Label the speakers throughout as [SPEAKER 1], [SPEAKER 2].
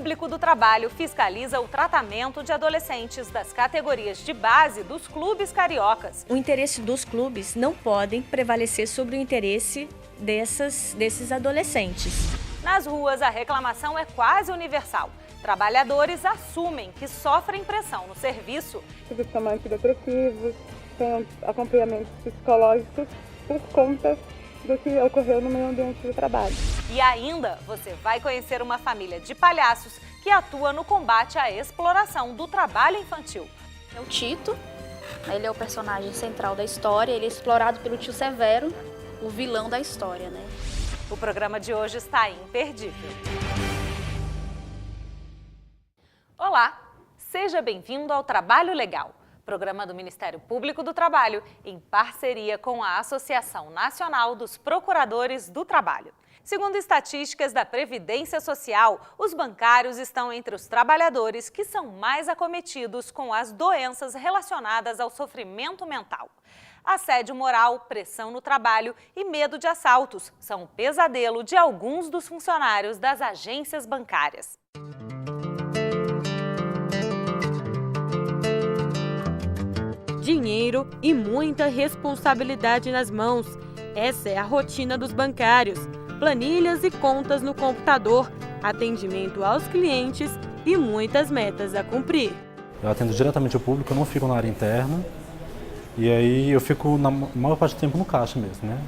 [SPEAKER 1] Público do Trabalho fiscaliza o tratamento de adolescentes das categorias de base dos clubes cariocas.
[SPEAKER 2] O interesse dos clubes não pode prevalecer sobre o interesse desses adolescentes.
[SPEAKER 1] Nas ruas, a reclamação é quase universal. Trabalhadores assumem que sofrem pressão no serviço.
[SPEAKER 3] São antidepressivos, têm acompanhamentos psicológicos por conta do que ocorreu no meio ambiente de trabalho.
[SPEAKER 1] E ainda, você vai conhecer uma família de palhaços que atua no combate à exploração do trabalho infantil.
[SPEAKER 4] É o Tito, ele é o personagem central da história, ele é explorado pelo tio Severo, o vilão da história, né?
[SPEAKER 1] O programa de hoje está imperdível. Olá, seja bem-vindo ao Trabalho Legal, programa do Ministério Público do Trabalho em parceria com a Associação Nacional dos Procuradores do Trabalho. Segundo estatísticas da Previdência Social, os bancários estão entre os trabalhadores que são mais acometidos com as doenças relacionadas ao sofrimento mental. Assédio moral, pressão no trabalho e medo de assaltos são o pesadelo de alguns dos funcionários das agências bancárias.
[SPEAKER 5] Dinheiro e muita responsabilidade nas mãos. Essa é a rotina dos bancários. Planilhas e contas no computador, atendimento aos clientes e muitas metas a cumprir.
[SPEAKER 6] Eu atendo diretamente o público, eu não fico na área interna. E aí eu fico na maior parte do tempo no caixa mesmo, né?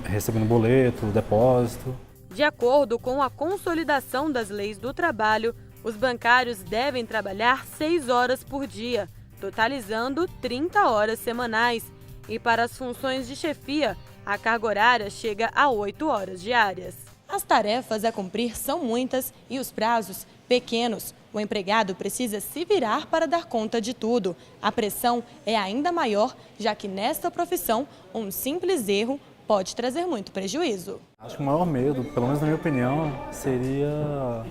[SPEAKER 6] Recebendo boleto, depósito.
[SPEAKER 5] De acordo com a consolidação das leis do trabalho, os bancários devem trabalhar 6 horas por dia, totalizando 30 horas semanais. E para as funções de chefia, a carga horária chega a 8 horas diárias. As tarefas a cumprir são muitas e os prazos pequenos. O empregado precisa se virar para dar conta de tudo. A pressão é ainda maior, já que nesta profissão, um simples erro pode trazer muito prejuízo.
[SPEAKER 6] Acho que o maior medo, pelo menos na minha opinião, seria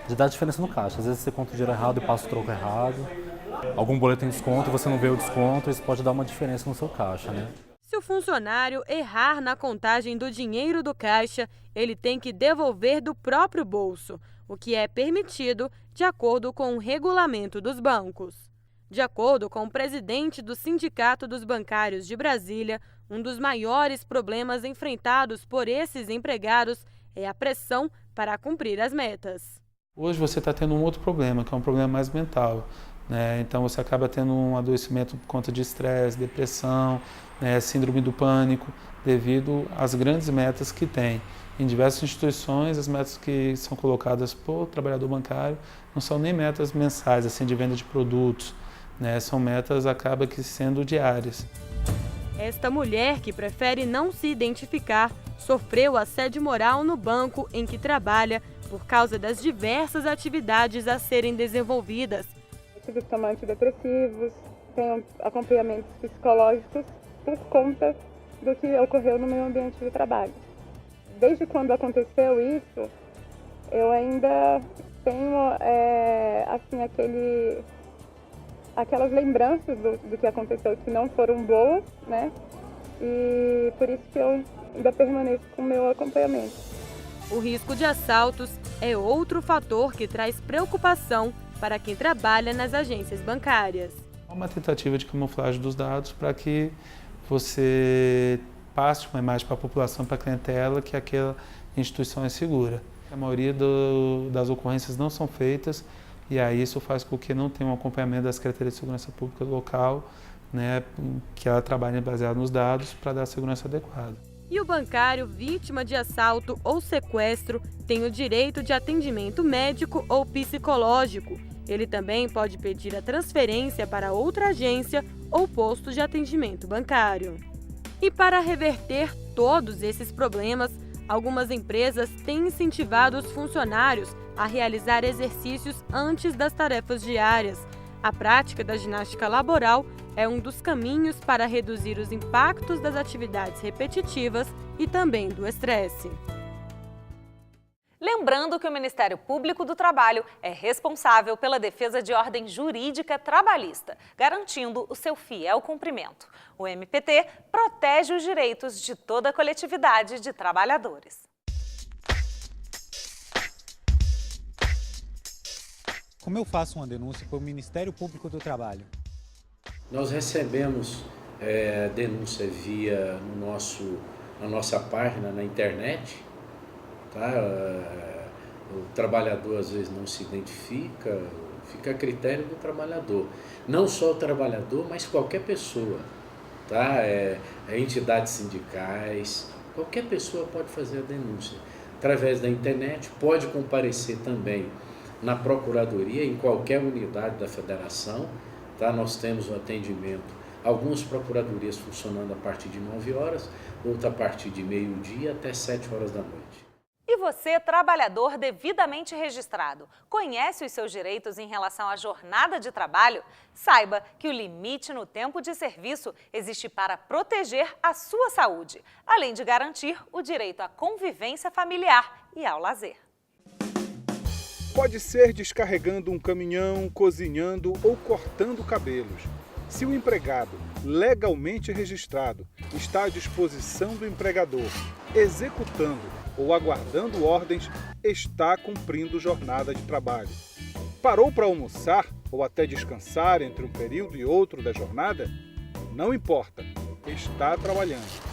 [SPEAKER 6] de dar diferença no caixa. Às vezes você conta o dinheiro errado e passa o troco errado. Algum boleto tem desconto e você não vê o desconto, isso pode dar uma diferença no seu caixa, né?
[SPEAKER 5] Se o funcionário errar na contagem do dinheiro do caixa, ele tem que devolver do próprio bolso, o que é permitido de acordo com o regulamento dos bancos. De acordo com o presidente do Sindicato dos Bancários de Brasília, um dos maiores problemas enfrentados por esses empregados é a pressão para cumprir as metas.
[SPEAKER 7] Hoje você está tendo um outro problema, que é um problema mais mental, né? Então você acaba tendo um adoecimento por conta de estresse, depressão, né? Síndrome do pânico, devido às grandes metas que tem. Em diversas instituições, as metas que são colocadas por trabalhador bancário não são nem metas mensais, assim, de venda de produtos, né? São metas, acaba que sendo diárias.
[SPEAKER 5] Esta mulher, que prefere não se identificar, sofreu assédio moral no banco em que trabalha por causa das diversas atividades a serem desenvolvidas.
[SPEAKER 3] São antidepressivos, têm acompanhamentos psicológicos por conta do que ocorreu no meio ambiente de trabalho. Desde quando aconteceu isso, eu ainda tenho assim, aquelas lembranças do que aconteceu que não foram boas, né? E por isso que eu ainda permaneço com o meu acompanhamento.
[SPEAKER 5] O risco de assaltos é outro fator que traz preocupação para quem trabalha nas agências bancárias.
[SPEAKER 7] É uma tentativa de camuflagem dos dados para que você passe uma imagem para a população, para a clientela, que aquela instituição é segura. A maioria das ocorrências não são feitas e aí isso faz com que não tenha um acompanhamento da Secretaria de Segurança Pública local, né, que ela trabalhe baseado nos dados para dar a segurança adequada.
[SPEAKER 5] E o bancário vítima de assalto ou sequestro tem o direito de atendimento médico ou psicológico. Ele também pode pedir a transferência para outra agência ou posto de atendimento bancário. E para reverter todos esses problemas, algumas empresas têm incentivado os funcionários a realizar exercícios antes das tarefas diárias. A prática da ginástica laboral é um dos caminhos para reduzir os impactos das atividades repetitivas e também do estresse.
[SPEAKER 1] Lembrando que o Ministério Público do Trabalho é responsável pela defesa de ordem jurídica trabalhista, garantindo o seu fiel cumprimento. O MPT protege os direitos de toda a coletividade de trabalhadores.
[SPEAKER 8] como eu faço uma denúncia para o Ministério Público do Trabalho?
[SPEAKER 9] Nós recebemos denúncia via na nossa página na internet, tá? O trabalhador às vezes não se identifica, fica a critério do trabalhador. Não só o trabalhador, mas qualquer pessoa, tá? Entidades sindicais, qualquer pessoa pode fazer a denúncia. Através da internet, pode comparecer também na Procuradoria, em qualquer unidade da Federação, tá? Nós temos o atendimento, algumas procuradorias funcionando a partir de 9 horas, outra a partir de meio-dia até 7 horas da noite.
[SPEAKER 1] E você, trabalhador devidamente registrado, conhece os seus direitos em relação à jornada de trabalho? Saiba que o limite no tempo de serviço existe para proteger a sua saúde, além de garantir o direito à convivência familiar e ao lazer.
[SPEAKER 10] Pode ser descarregando um caminhão, cozinhando ou cortando cabelos. Se o empregado, legalmente registrado, está à disposição do empregador, executando ou aguardando ordens, está cumprindo jornada de trabalho. Parou para almoçar ou até descansar entre um período e outro da jornada? Não importa, está trabalhando.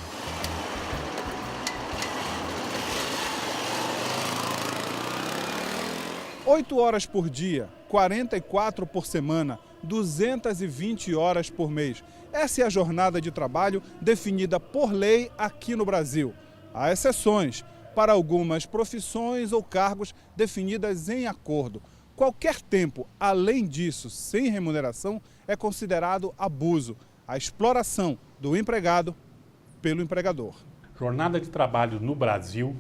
[SPEAKER 10] 8 horas por dia, 44 por semana, 220 horas por mês. Essa é a jornada de trabalho definida por lei aqui no Brasil. Há exceções para algumas profissões ou cargos definidas em acordo. Qualquer tempo, além disso, sem remuneração, é considerado abuso, a exploração do empregado pelo empregador.
[SPEAKER 11] Jornada de trabalho no Brasil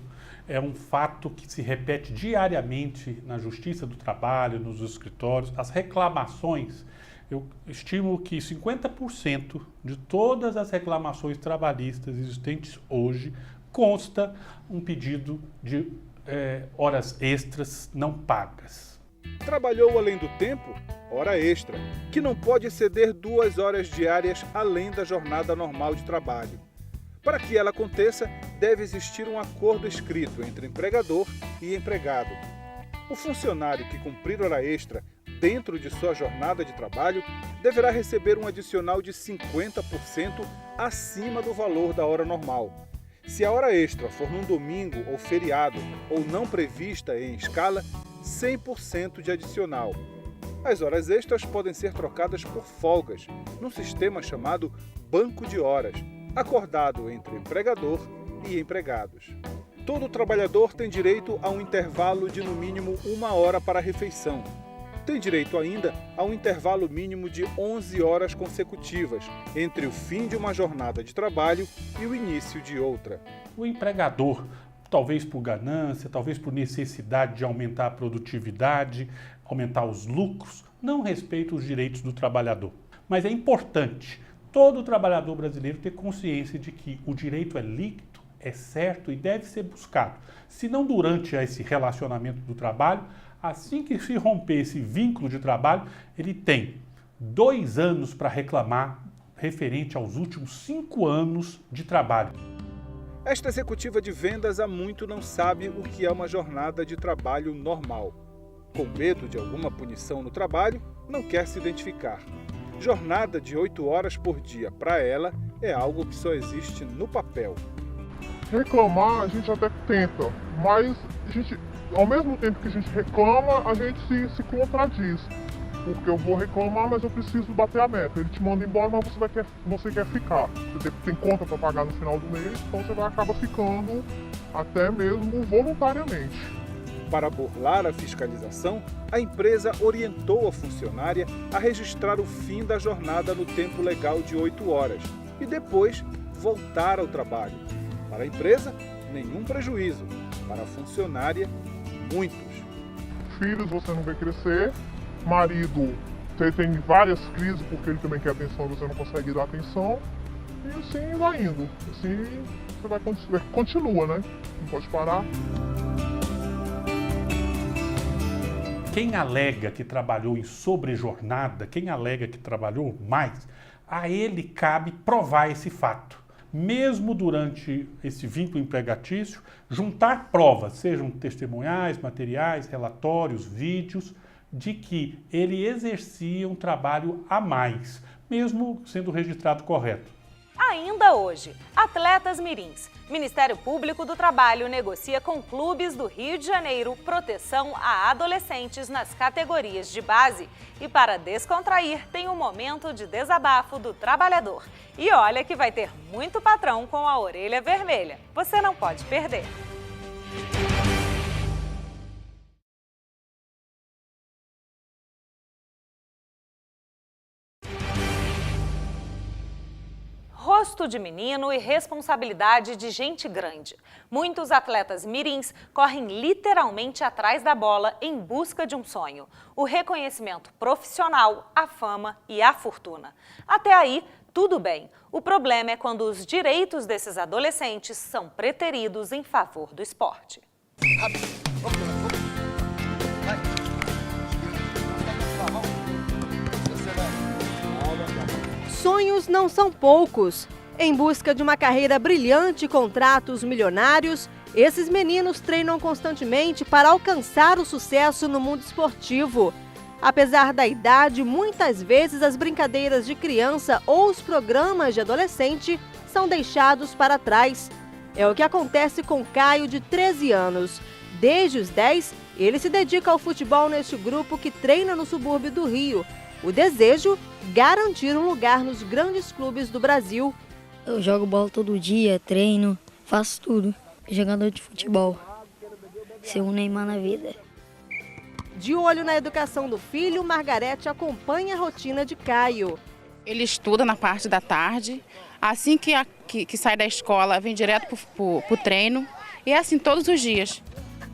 [SPEAKER 11] é um fato que se repete diariamente na Justiça do Trabalho, nos escritórios. As reclamações, eu estimo que 50% de todas as reclamações trabalhistas existentes hoje consta um pedido de horas extras não pagas.
[SPEAKER 10] Trabalhou além do tempo? Hora extra, que não pode exceder 2 horas diárias além da jornada normal de trabalho. Para que ela aconteça, deve existir um acordo escrito entre empregador e empregado. O funcionário que cumprir hora extra dentro de sua jornada de trabalho deverá receber um adicional de 50% acima do valor da hora normal. Se a hora extra for num domingo ou feriado ou não prevista em escala, 100% de adicional. As horas extras podem ser trocadas por folgas, num sistema chamado banco de horas, acordado entre empregador e empregados. Todo trabalhador tem direito a um intervalo de no mínimo 1 hora para a refeição. Tem direito ainda a um intervalo mínimo de 11 horas consecutivas entre o fim de uma jornada de trabalho e o início de outra.
[SPEAKER 11] O empregador, talvez por ganância, talvez por necessidade de aumentar a produtividade, aumentar os lucros, não respeita os direitos do trabalhador. Mas é importante todo trabalhador brasileiro ter consciência de que o direito é líquido, é certo e deve ser buscado. Se não durante esse relacionamento do trabalho, assim que se romper esse vínculo de trabalho, ele tem 2 anos para reclamar referente aos últimos 5 anos de trabalho.
[SPEAKER 10] Esta executiva de vendas há muito não sabe o que é uma jornada de trabalho normal. Com medo de alguma punição no trabalho, não quer se identificar. Jornada de 8 horas por dia para ela é algo que só existe no papel.
[SPEAKER 12] Reclamar a gente até tenta, mas ao mesmo tempo que a gente reclama, a gente se contradiz. Porque eu vou reclamar, mas eu preciso bater a meta. Ele te manda embora, mas você quer ficar. Você tem conta para pagar no final do mês, então você acaba ficando até mesmo voluntariamente.
[SPEAKER 10] Para burlar a fiscalização, a empresa orientou a funcionária a registrar o fim da jornada no tempo legal de 8 horas e depois voltar ao trabalho. Para a empresa, nenhum prejuízo. Para a funcionária, muitos.
[SPEAKER 12] Filhos você não vê crescer, marido você tem várias crises porque ele também quer atenção e você não consegue dar atenção. E assim vai indo. Assim você continua, né? Não pode parar.
[SPEAKER 11] Quem alega que trabalhou em sobrejornada, quem alega que trabalhou mais, a ele cabe provar esse fato. Mesmo durante esse vínculo empregatício, juntar provas, sejam testemunhais, materiais, relatórios, vídeos, de que ele exercia um trabalho a mais, mesmo sendo registrado correto.
[SPEAKER 1] Ainda hoje, atletas mirins. Ministério Público do Trabalho negocia com clubes do Rio de Janeiro proteção a adolescentes nas categorias de base. E para descontrair, tem um momento de desabafo do trabalhador. E olha que vai ter muito patrão com a orelha vermelha. Você não pode perder. Rosto de menino e responsabilidade de gente grande. Muitos atletas mirins correm literalmente atrás da bola em busca de um sonho: o reconhecimento profissional, a fama e a fortuna. Até aí, tudo bem. O problema é quando os direitos desses adolescentes são preteridos em favor do esporte.
[SPEAKER 13] Sonhos não são poucos. Em busca de uma carreira brilhante e contratos milionários, esses meninos treinam constantemente para alcançar o sucesso no mundo esportivo. Apesar da idade, muitas vezes as brincadeiras de criança ou os programas de adolescente são deixados para trás. É o que acontece com Caio, de 13 anos. Desde os 10, ele se dedica ao futebol neste grupo que treina no subúrbio do Rio. O desejo: garantir um lugar nos grandes clubes do Brasil.
[SPEAKER 14] Eu jogo bola todo dia, treino, faço tudo. Jogador de futebol. Ser um Neymar na vida.
[SPEAKER 13] De olho na educação do filho, Margarete acompanha a rotina de Caio.
[SPEAKER 15] Ele estuda na parte da tarde. Assim que sai da escola, vem direto para o treino. E é assim todos os dias.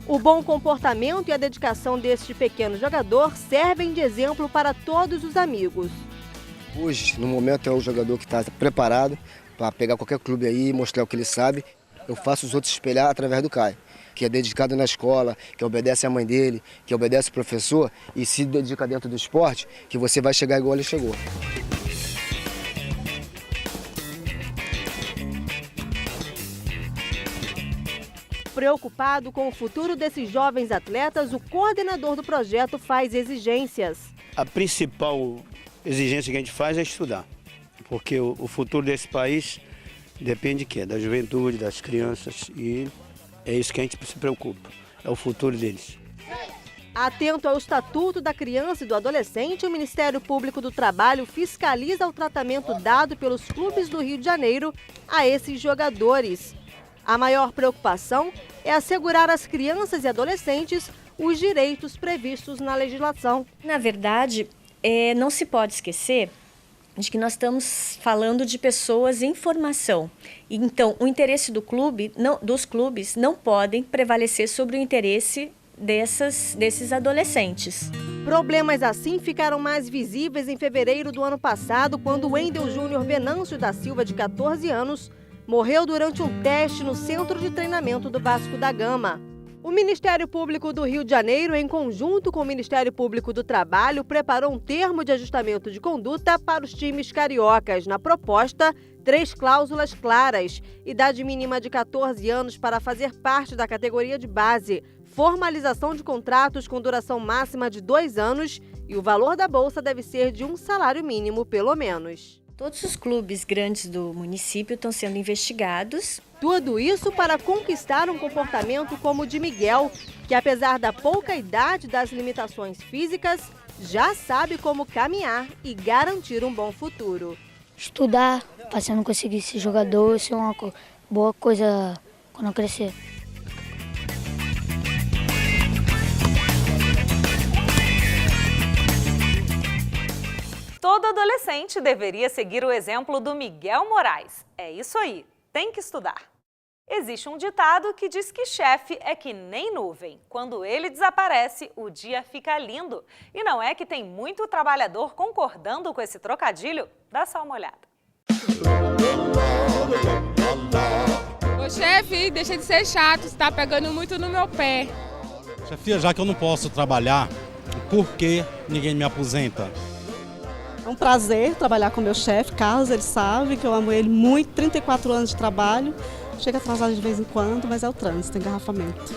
[SPEAKER 13] O bom comportamento e a dedicação deste pequeno jogador servem de exemplo para todos os amigos.
[SPEAKER 16] Hoje, no momento, é o jogador que está preparado para pegar qualquer clube aí e mostrar o que ele sabe. Eu faço os outros espelhar através do Caio, que é dedicado na escola, que obedece à mãe dele, que obedece ao professor e se dedica dentro do esporte, que você vai chegar igual ele chegou.
[SPEAKER 13] Preocupado com o futuro desses jovens atletas, o coordenador do projeto faz exigências.
[SPEAKER 17] A principal exigência que a gente faz é estudar, porque o futuro desse país depende de quê? Da juventude, das crianças, e é isso que a gente se preocupa, é o futuro deles.
[SPEAKER 13] Atento ao Estatuto da Criança e do Adolescente, o Ministério Público do Trabalho fiscaliza o tratamento dado pelos clubes do Rio de Janeiro a esses jogadores. A maior preocupação é assegurar às crianças e adolescentes os direitos previstos na legislação.
[SPEAKER 2] Na verdade, não se pode esquecer de que nós estamos falando de pessoas em formação. Então, o interesse dos clubes não podem prevalecer sobre o interesse desses adolescentes.
[SPEAKER 13] Problemas assim ficaram mais visíveis em fevereiro do ano passado, quando o Wendel Júnior Venâncio da Silva, de 14 anos, morreu durante um teste no centro de treinamento do Vasco da Gama. O Ministério Público do Rio de Janeiro, em conjunto com o Ministério Público do Trabalho, preparou um termo de ajustamento de conduta para os times cariocas. Na proposta, 3 cláusulas claras: idade mínima de 14 anos para fazer parte da categoria de base, formalização de contratos com duração máxima de 2 anos e o valor da bolsa deve ser de um salário mínimo, pelo menos.
[SPEAKER 2] Todos os clubes grandes do município estão sendo investigados.
[SPEAKER 13] Tudo isso para conquistar um comportamento como o de Miguel, que apesar da pouca idade e das limitações físicas, já sabe como caminhar e garantir um bom futuro.
[SPEAKER 14] Estudar, para se eu não conseguir ser jogador, ser uma boa coisa quando eu crescer.
[SPEAKER 1] Todo adolescente deveria seguir o exemplo do Miguel Moraes. É isso aí, tem que estudar. Existe um ditado que diz que chefe é que nem nuvem. Quando ele desaparece, o dia fica lindo. E não é que tem muito trabalhador concordando com esse trocadilho? Dá só uma olhada.
[SPEAKER 18] Ô chefe, deixa de ser chato, você tá pegando muito no meu pé.
[SPEAKER 19] Chefia, já que eu não posso trabalhar, por que ninguém me aposenta?
[SPEAKER 20] É um prazer trabalhar com meu chefe, Carlos, ele sabe que eu amo ele muito, 34 anos de trabalho. Chega atrasado de vez em quando, mas é o trânsito, engarrafamento.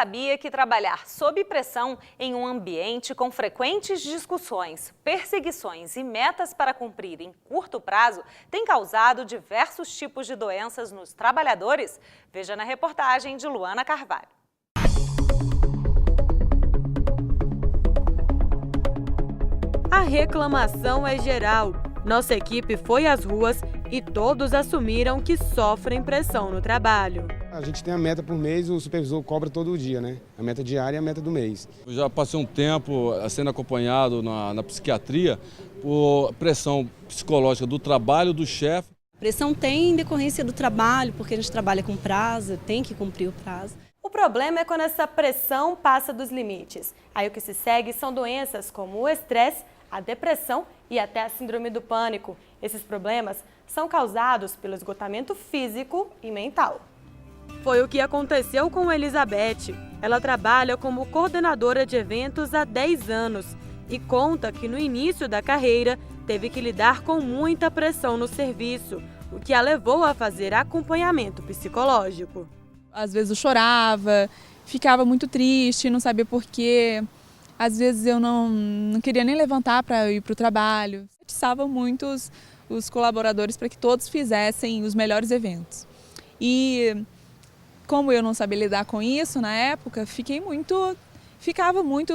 [SPEAKER 1] sabia que trabalhar sob pressão em um ambiente com frequentes discussões, perseguições e metas para cumprir em curto prazo tem causado diversos tipos de doenças nos trabalhadores? Veja na reportagem de Luana Carvalho.
[SPEAKER 5] A reclamação é geral. Nossa equipe foi às ruas e todos assumiram que sofrem pressão no trabalho.
[SPEAKER 21] A gente tem a meta por mês, o supervisor cobra todo dia, né? A meta diária e a meta do mês.
[SPEAKER 22] Eu já passei um tempo sendo acompanhado na psiquiatria por pressão psicológica do trabalho do chefe.
[SPEAKER 20] Pressão tem em decorrência do trabalho, porque a gente trabalha com prazo, tem que cumprir o prazo.
[SPEAKER 5] O problema é quando essa pressão passa dos limites. Aí o que se segue são doenças como o estresse, a depressão e até a síndrome do pânico. Esses problemas são causados pelo esgotamento físico e mental. Foi o que aconteceu com Elizabeth. Ela trabalha como coordenadora de eventos há 10 anos e conta que no início da carreira teve que lidar com muita pressão no serviço, o que a levou a fazer acompanhamento psicológico.
[SPEAKER 18] Às vezes eu chorava, ficava muito triste, não sabia por quê. Às vezes eu não queria nem levantar para ir para o trabalho. Atiçava muito os colaboradores para que todos fizessem os melhores eventos. E como eu não sabia lidar com isso na época, ficava muito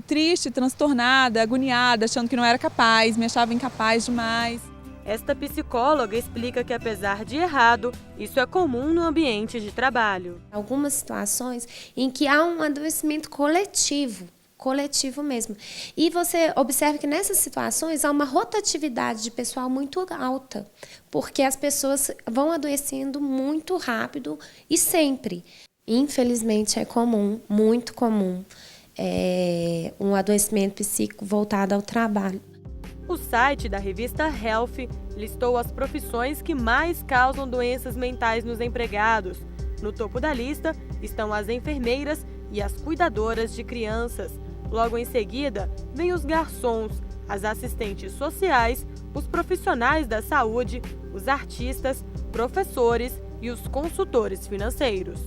[SPEAKER 18] triste, transtornada, agoniada, achando que não era capaz, me achava incapaz demais.
[SPEAKER 5] Esta psicóloga explica que, apesar de errado, isso é comum no ambiente de trabalho.
[SPEAKER 23] Algumas situações em que há um adoecimento coletivo mesmo. E você observa que nessas situações há uma rotatividade de pessoal muito alta, porque as pessoas vão adoecendo muito rápido e sempre. Infelizmente é comum, muito comum, um adoecimento psíquico voltado ao trabalho.
[SPEAKER 5] O site da revista Health listou as profissões que mais causam doenças mentais nos empregados. No topo da lista estão as enfermeiras e as cuidadoras de crianças. Logo em seguida, vêm os garçons, as assistentes sociais, os profissionais da saúde, os artistas, professores e os consultores financeiros.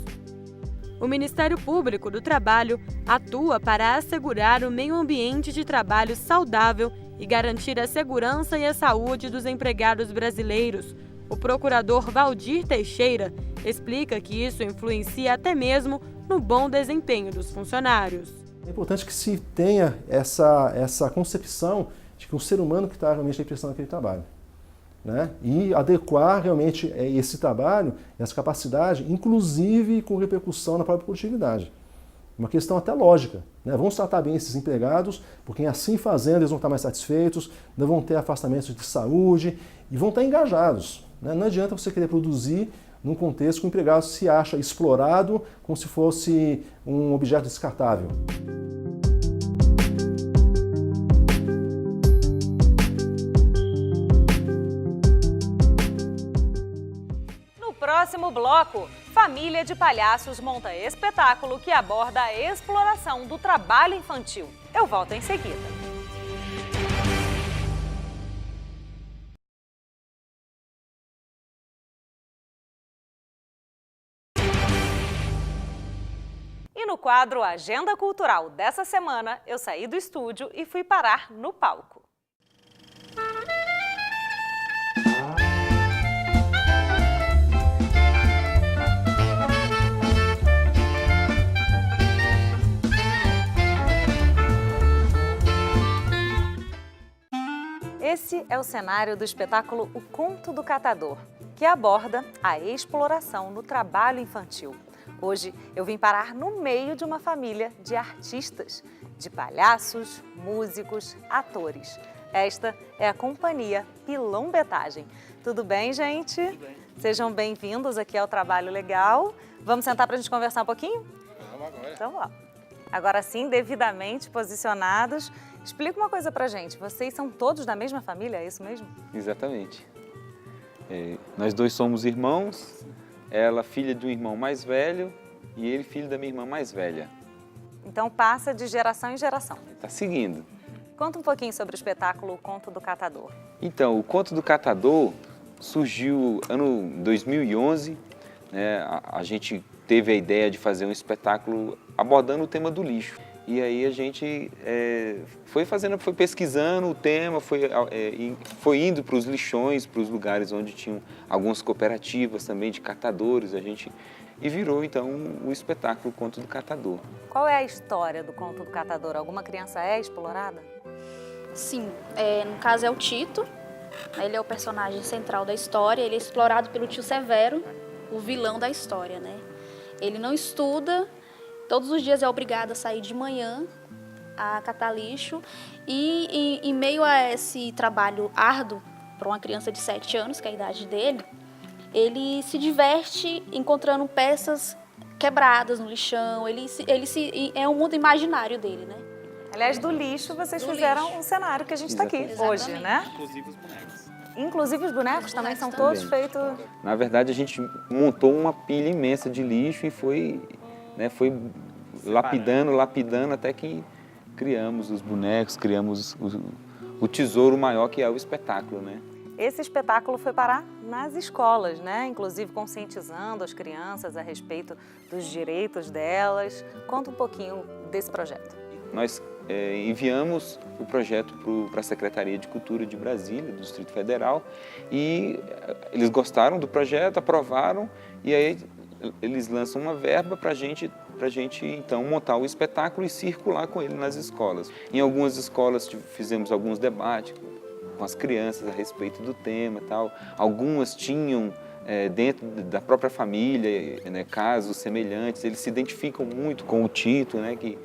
[SPEAKER 5] O Ministério Público do Trabalho atua para assegurar o meio ambiente de trabalho saudável e garantir a segurança e a saúde dos empregados brasileiros. O procurador Valdir Teixeira explica que isso influencia até mesmo no bom desempenho dos funcionários.
[SPEAKER 24] É importante que se tenha essa concepção de que o ser humano que está realmente a pressão naquele trabalho, né? E adequar realmente esse trabalho, essa capacidade, inclusive com repercussão na própria produtividade. Uma questão até lógica, né? Vamos tratar bem esses empregados, porque assim fazendo eles vão estar mais satisfeitos, não vão ter afastamentos de saúde e vão estar engajados, né? Não adianta você querer produzir num contexto que o empregado se acha explorado como se fosse um objeto descartável.
[SPEAKER 1] No próximo bloco, família de palhaços monta espetáculo que aborda a exploração do trabalho infantil. Eu volto em seguida. E no quadro Agenda Cultural dessa semana, eu saí do estúdio e fui parar no palco. Esse é o cenário do espetáculo O Conto do Catador, que aborda a exploração no trabalho infantil. Hoje eu vim parar no meio de uma família de artistas, de palhaços, músicos, atores. Esta é a companhia Pilão Betagem. Tudo bem, gente? Tudo bem. Sejam bem-vindos aqui ao Trabalho Legal. Vamos sentar para a gente conversar um pouquinho?
[SPEAKER 25] Vamos agora.
[SPEAKER 1] Então, ó. Agora sim, devidamente posicionados. Explica uma coisa pra gente, vocês são todos da mesma família, é isso mesmo?
[SPEAKER 25] Exatamente. Nós dois somos irmãos, ela filha de um irmão mais velho e ele filho da minha irmã mais velha.
[SPEAKER 1] Então passa de geração em geração.
[SPEAKER 25] Está seguindo.
[SPEAKER 1] Conta um pouquinho sobre o espetáculo O Conto do Catador.
[SPEAKER 25] Então, o Conto do Catador surgiu ano 2011, né, a gente teve a ideia de fazer um espetáculo abordando o tema do lixo. E aí a gente foi pesquisando o tema, foi indo para os lixões, para os lugares onde tinham algumas cooperativas também de catadores, e virou então o espetáculo Conto do Catador.
[SPEAKER 1] Qual é a história do Conto do Catador? Alguma criança é explorada?
[SPEAKER 3] Sim, no caso é o Tito, ele é o personagem central da história, ele é explorado pelo tio Severo, o vilão da história, né? Ele não estuda, todos os dias é obrigado a sair de manhã a catar lixo e em meio a esse trabalho árduo para uma criança de 7 anos, que é a idade dele, ele se diverte encontrando peças quebradas no lixão, é um mundo imaginário dele, né?
[SPEAKER 1] Aliás, do lixo vocês fizeram um cenário que a gente está aqui hoje, né?
[SPEAKER 25] Inclusive os bonecos.
[SPEAKER 1] Inclusive os bonecos também são todos feitos...
[SPEAKER 25] Na verdade, a gente montou uma pilha imensa de lixo e foi lapidando até que criamos os bonecos, criamos o tesouro maior que é o espetáculo, né?
[SPEAKER 1] Esse espetáculo foi parar nas escolas, né? Inclusive conscientizando as crianças a respeito dos direitos delas. Conta um pouquinho desse projeto.
[SPEAKER 25] Nós enviamos o projeto para a Secretaria de Cultura de Brasília, do Distrito Federal, e eles gostaram do projeto, aprovaram, e aí eles lançam uma verba para a gente então montar o espetáculo e circular com ele nas escolas. Em algumas escolas fizemos alguns debates com as crianças a respeito do tema e tal. Algumas tinham dentro da própria família, né, casos semelhantes. Eles se identificam muito com o Tito, né, que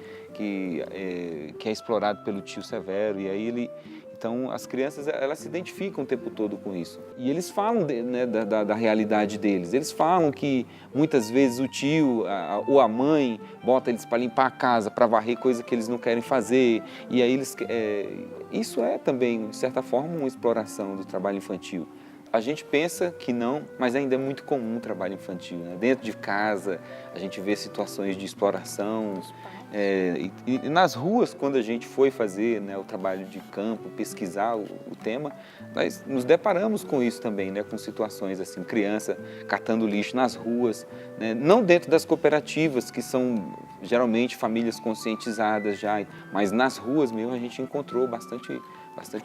[SPEAKER 25] é explorado pelo tio Severo, e aí então as crianças elas se identificam o tempo todo com isso. E eles falam né, da realidade deles. Eles falam que muitas vezes o tio ou a mãe bota eles para limpar a casa, para varrer coisa que eles não querem fazer. E aí isso é também, de certa forma, uma exploração do trabalho infantil. A gente pensa que não, mas ainda é muito comum o trabalho infantil, né? Dentro de casa, a gente vê situações de exploração. E nas ruas, quando a gente foi fazer, né, o trabalho de campo, pesquisar o tema, nós nos deparamos com isso também, né, com situações assim, criança catando lixo nas ruas, né, não dentro das cooperativas, que são geralmente famílias conscientizadas já, mas nas ruas mesmo a gente encontrou bastante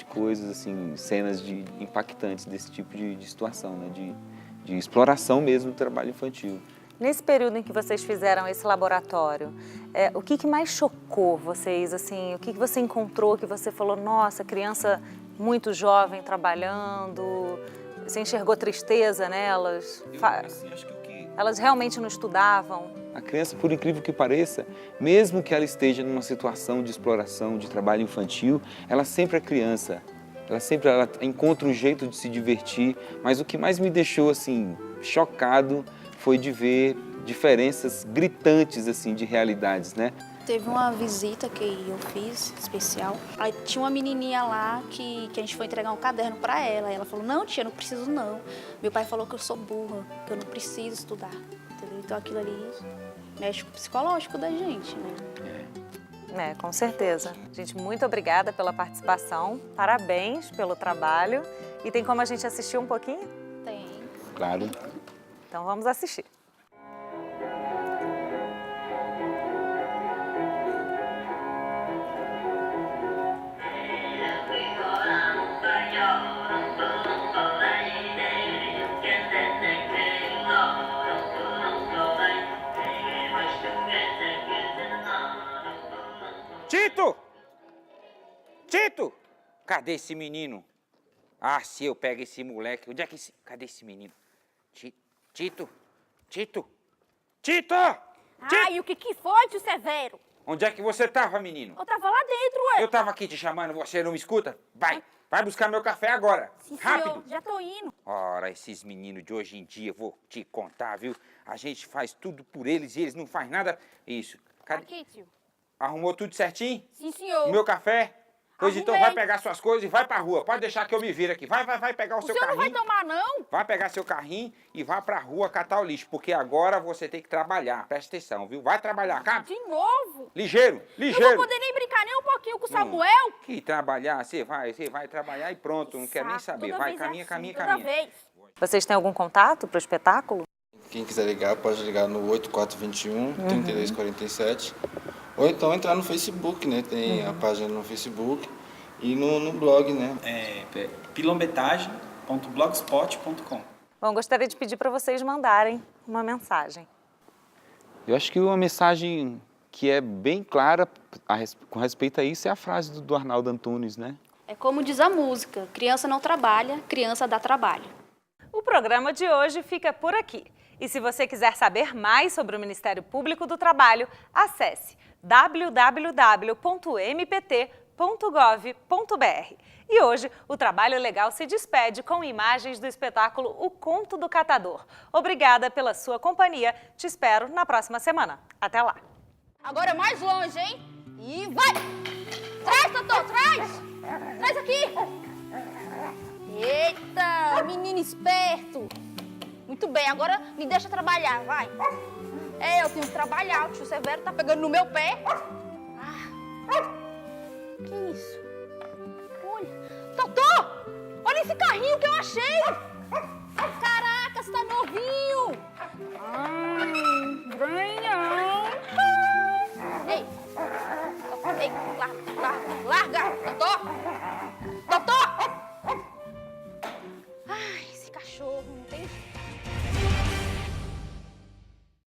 [SPEAKER 25] coisas, assim, cenas impactantes desse tipo de situação, né, de exploração mesmo do trabalho infantil.
[SPEAKER 1] Nesse período em que vocês fizeram esse laboratório, o que mais chocou vocês? Assim, o que você encontrou que você falou, nossa, criança muito jovem trabalhando, você enxergou tristeza nelas? Elas realmente não estudavam?
[SPEAKER 25] A criança, por incrível que pareça, mesmo que ela esteja numa situação de exploração, de trabalho infantil, ela sempre é criança. Ela encontra um jeito de se divertir, mas o que mais me deixou assim chocado foi de ver diferenças gritantes assim de realidades, né?
[SPEAKER 3] Teve uma visita que eu fiz, especial. Aí tinha uma menininha lá que a gente foi entregar um caderno para ela. Ela falou, não, tia, não preciso não. Meu pai falou que eu sou burra, que eu não preciso estudar. Entendeu? Então aquilo ali mexe com o psicológico da gente, né?
[SPEAKER 1] Com certeza. Gente, muito obrigada pela participação. Parabéns pelo trabalho. E tem como a gente assistir um pouquinho?
[SPEAKER 3] Tem.
[SPEAKER 25] Claro.
[SPEAKER 1] Então vamos assistir.
[SPEAKER 4] Tito! Tito! Cadê esse menino? Ah, se eu pego esse moleque... Onde é que esse... Cadê esse menino? Tito! Tito! Tito!
[SPEAKER 6] Ai, o que foi, tio Severo?
[SPEAKER 4] Onde é que você tava, menino?
[SPEAKER 6] Eu tava lá dentro, ué.
[SPEAKER 4] Eu tava aqui te chamando, você não me escuta? Vai buscar meu café agora.
[SPEAKER 6] Sim,
[SPEAKER 4] rápido.
[SPEAKER 6] Senhor, já tô indo.
[SPEAKER 4] Ora, esses meninos de hoje em dia, vou te contar, viu? A gente faz tudo por eles e eles não fazem nada. Isso.
[SPEAKER 6] Aqui, tio.
[SPEAKER 4] Arrumou tudo certinho?
[SPEAKER 6] Sim, senhor.
[SPEAKER 4] O meu café? Pois
[SPEAKER 6] Arrumei.
[SPEAKER 4] então vai pegar suas coisas e vai pra rua. Pode deixar que eu me vire aqui. Vai pegar o seu carrinho.
[SPEAKER 6] O senhor não vai tomar, não?
[SPEAKER 4] Vai pegar seu carrinho e vai pra rua catar o lixo, porque agora você tem que trabalhar. Presta atenção, viu? Vai trabalhar, cara.
[SPEAKER 6] De novo?
[SPEAKER 4] Ligeiro.
[SPEAKER 6] Não vou poder nem brincar nem um pouquinho com o Samuel?
[SPEAKER 4] Que trabalhar? Você vai trabalhar e pronto. Não quero nem saber. Vai, caminha.
[SPEAKER 1] Vocês têm algum contato para o espetáculo?
[SPEAKER 7] Quem quiser ligar, pode ligar no 8421-3247. Ou então entrar no Facebook, né? Tem a página no Facebook e no blog, né?
[SPEAKER 8] pilombetagem.blogspot.com.
[SPEAKER 1] Bom, gostaria de pedir para vocês mandarem uma mensagem.
[SPEAKER 25] Eu acho que uma mensagem que é bem clara com respeito a isso é a frase do Arnaldo Antunes, né?
[SPEAKER 3] É como diz a música, criança não trabalha, criança dá trabalho.
[SPEAKER 1] O programa de hoje fica por aqui. E se você quiser saber mais sobre o Ministério Público do Trabalho, acesse www.mpt.gov.br. E hoje, o Trabalho Legal se despede com imagens do espetáculo O Conto do Catador. Obrigada pela sua companhia. Te espero na próxima semana. Até lá!
[SPEAKER 6] Agora é mais longe, hein? E vai! Traz, Totô, traz! Traz aqui! Eita, menino esperto! Muito bem, agora me deixa trabalhar, vai! Eu tenho que trabalhar, o tio Severo tá pegando no meu pé. Que isso? Olha, Totô! Olha esse carrinho que eu achei!